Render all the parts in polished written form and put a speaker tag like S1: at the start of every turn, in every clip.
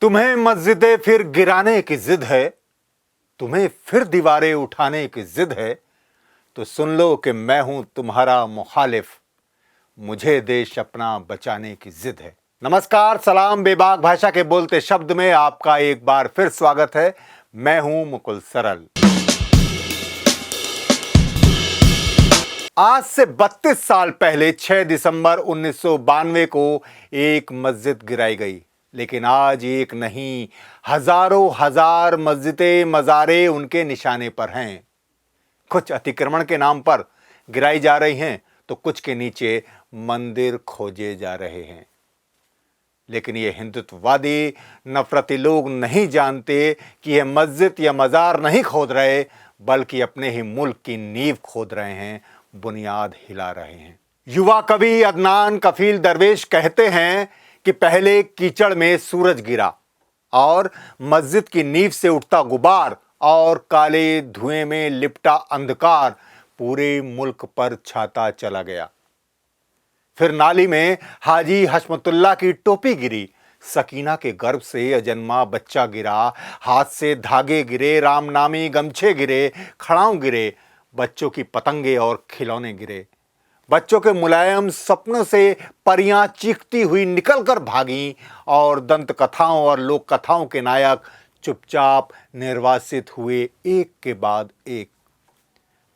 S1: तुम्हें मस्जिदें फिर गिराने की जिद है, तुम्हें फिर दीवारें उठाने की जिद है, तो सुन लो कि मैं हूं तुम्हारा मुखालिफ, मुझे देश अपना बचाने की जिद है। नमस्कार, सलाम, बेबाक भाषा के बोलते शब्द में आपका एक बार फिर स्वागत है। मैं हूं मुकुल सरल। आज से 32 साल पहले 6 दिसंबर 1992 को एक मस्जिद गिराई गई, लेकिन आज एक नहीं, हजारों हजार मस्जिदें, मज़ारे उनके निशाने पर हैं। कुछ अतिक्रमण के नाम पर गिराई जा रही हैं, तो कुछ के नीचे मंदिर खोजे जा रहे हैं। लेकिन ये हिंदुत्ववादी नफरती लोग नहीं जानते कि ये मस्जिद या मज़ार नहीं खोद रहे, बल्कि अपने ही मुल्क की नींव खोद रहे हैं, बुनियाद हिला रहे हैं। युवा कवि अदनान कफील दरवेश कहते हैं कि पहले कीचड़ में सूरज गिरा और मस्जिद की नींव से उठता गुबार और काले धुएं में लिपटा अंधकार पूरे मुल्क पर छाता चला गया। फिर नाली में हाजी हशमतुल्लाह की टोपी गिरी, सकीना के गर्भ से अजन्मा बच्चा गिरा, हाथ से धागे गिरे, रामनामी गमछे गिरे, खड़ाऊं गिरे, बच्चों की पतंगे और खिलौने गिरे। बच्चों के मुलायम सपनों से परियां चीखती हुई निकलकर भागीं और दंत कथाओं और लोक कथाओं के नायक चुपचाप निर्वासित हुए एक के बाद एक।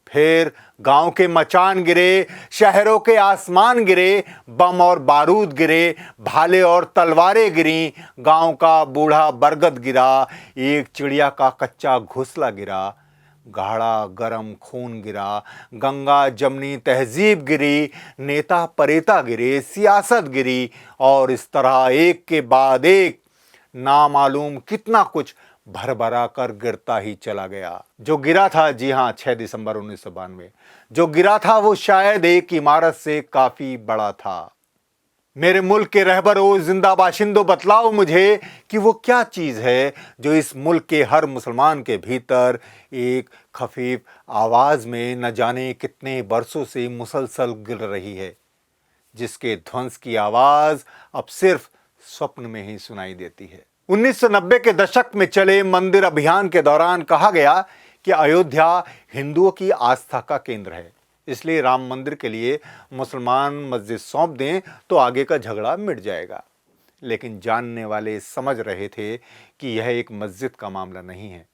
S1: फिर गांव के मचान गिरे, शहरों के आसमान गिरे, बम और बारूद गिरे, भाले और तलवारें गिरी, गांव का बूढ़ा बरगद गिरा, एक चिड़िया का कच्चा घोंसला गिरा, गाढ़ा गरम खून गिरा, गंगा जमनी तहजीब गिरी, नेता परेता गिरे, सियासत गिरी, और इस तरह एक के बाद एक नामालूम कितना कुछ भरभरा कर गिरता ही चला गया। जो गिरा था, जी हां, 6 दिसंबर 1992 जो गिरा था वो शायद एक इमारत से काफी बड़ा था। मेरे मुल्क के रहबरों, जिंदा बाशिंदों, बतलाओ मुझे कि वो क्या चीज़ है जो इस मुल्क के हर मुसलमान के भीतर एक खफीफ आवाज़ में न जाने कितने बरसों से मुसलसल गिर रही है, जिसके ध्वंस की आवाज़ अब सिर्फ स्वप्न में ही सुनाई देती है। 1990 के दशक में चले मंदिर अभियान के दौरान कहा गया कि अयोध्या हिंदुओं की आस्था का केंद्र है, इसलिए राम मंदिर के लिए मुसलमान मस्जिद सौंप दें तो आगे का झगड़ा मिट जाएगा। लेकिन जानने वाले समझ रहे थे कि यह एक मस्जिद का मामला नहीं है,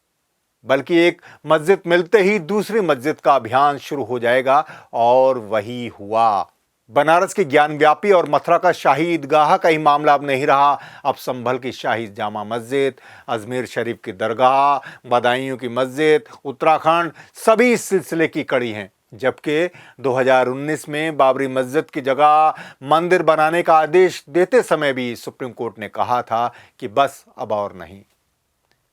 S1: बल्कि एक मस्जिद मिलते ही दूसरी मस्जिद का अभियान शुरू हो जाएगा, और वही हुआ। बनारस की ज्ञानव्यापी और मथुरा का शाही ईदगाह का ही मामला अब नहीं रहा। अब संभल की शाही जामा मस्जिद, अजमेर शरीफ की दरगाह, बदायूं की मस्जिद, उत्तराखंड, सभी इस सिलसिले की कड़ी हैं। जबकि 2019 में बाबरी मस्जिद की जगह मंदिर बनाने का आदेश देते समय भी सुप्रीम कोर्ट ने कहा था कि बस अब और नहीं।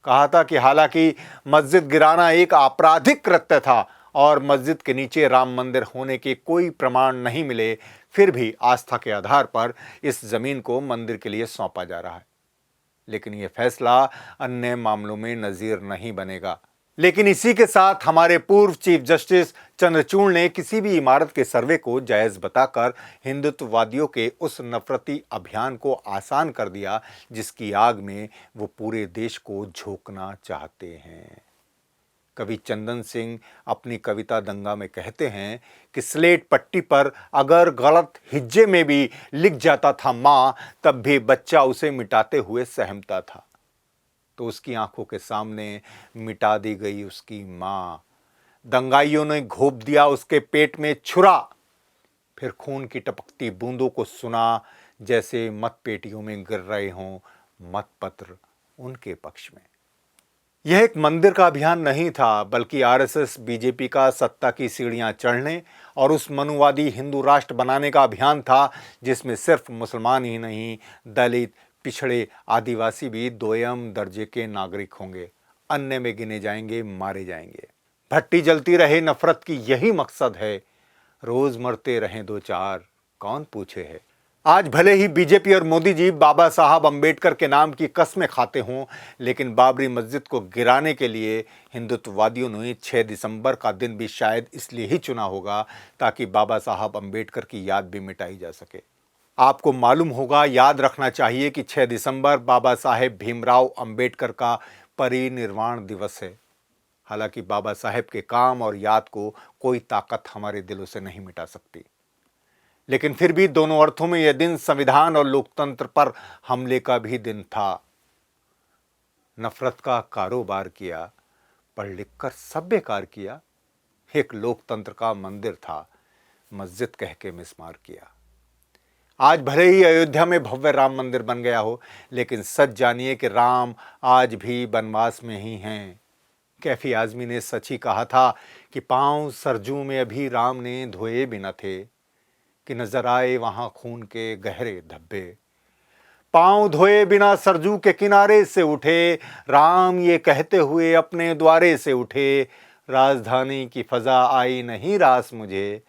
S1: कहा था कि हालांकि मस्जिद गिराना एक आपराधिक कृत्य था और मस्जिद के नीचे राम मंदिर होने के कोई प्रमाण नहीं मिले, फिर भी आस्था के आधार पर इस जमीन को मंदिर के लिए सौंपा जा रहा है। लेकिन यह फैसला अन्य मामलों में नज़ीर नहीं बनेगा। लेकिन इसी के साथ हमारे पूर्व चीफ जस्टिस चंद्रचूड़ ने किसी भी इमारत के सर्वे को जायज़ बताकर हिंदुत्ववादियों के उस नफरती अभियान को आसान कर दिया, जिसकी आग में वो पूरे देश को झोंकना चाहते हैं। कवि चंदन सिंह अपनी कविता दंगा में कहते हैं कि स्लेट पट्टी पर अगर गलत हिज्जे में भी लिख जाता था माँ, तब भी बच्चा उसे मिटाते हुए सहमता था। तो उसकी आंखों के सामने मिटा दी गई उसकी माँ। दंगाइयों ने घोंप दिया उसके पेट में छुरा, फिर खून की टपकती बूंदों को सुना जैसे मतपेटियों में गिर रहे हों मतपत्र उनके पक्ष में। यह एक मंदिर का अभियान नहीं था, बल्कि आरएसएस बीजेपी का सत्ता की सीढ़ियां चढ़ने और उस मनुवादी हिंदू राष्ट्र बनाने का अभियान था, जिसमें सिर्फ मुसलमान ही नहीं, दलित, पिछड़े, आदिवासी भी दोयम दर्जे के नागरिक होंगे, अन्य में गिने जाएंगे, मारे जाएंगे। भट्टी जलती रहे नफरत की यही मकसद है, रोज मरते रहें दो चार, कौन पूछे है। आज भले ही बीजेपी और मोदी जी बाबा साहब अंबेडकर के नाम की कस्में खाते हों, लेकिन बाबरी मस्जिद को गिराने के लिए हिंदुत्ववादियों ने 6 दिसंबर का दिन भी शायद इसलिए ही चुना होगा ताकि बाबा साहब अंबेडकर की याद भी मिटाई जा सके। आपको मालूम होगा, याद रखना चाहिए कि 6 दिसंबर बाबा साहेब भीमराव अंबेडकर का परिनिर्वाण दिवस है। हालांकि बाबा साहेब के काम और याद को कोई ताकत हमारे दिलों से नहीं मिटा सकती, लेकिन फिर भी दोनों अर्थों में यह दिन संविधान और लोकतंत्र पर हमले का भी दिन था। नफरत का कारोबार किया, पढ़ लिख कर सब बेकार किया। एक लोकतंत्र का मंदिर था, मस्जिद कह के मिस्मार किया। आज भले ही अयोध्या में भव्य राम मंदिर बन गया हो, लेकिन सच जानिए कि राम आज भी वनवास में ही हैं। कैफी आजमी ने सच ही कहा था कि पांव सरजू में अभी राम ने धोए भी न थे, कि नजर आए वहां खून के गहरे धब्बे। पांव धोए बिना सरजू के किनारे से उठे राम, ये कहते हुए अपने द्वारे से उठे, राजधानी की फजा आई नहीं रास मुझे,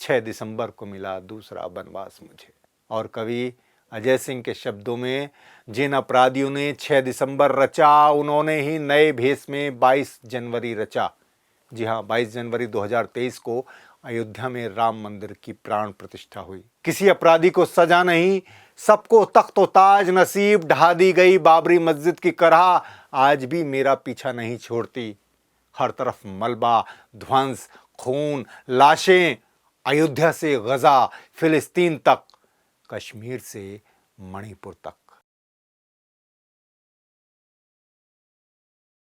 S1: 6 दिसंबर को मिला दूसरा वनवास मुझे। और कवि अजय सिंह के शब्दों में, जिन अपराधियों ने 6 दिसंबर रचा, उन्होंने ही नए भेष में 22 जनवरी रचा। जी हाँ, 22 जनवरी 2023 को अयोध्या में राम मंदिर की प्राण प्रतिष्ठा हुई। किसी अपराधी को सजा नहीं, सबको तख्त व ताज नसीब, ढहा दी गई बाबरी मस्जिद की करह आज भी मेरा पीछा नहीं छोड़ती। हर तरफ मलबा, ध्वंस, खून, लाशें, अयोध्या से गजा, फिलिस्तीन तक, कश्मीर से मणिपुर तक।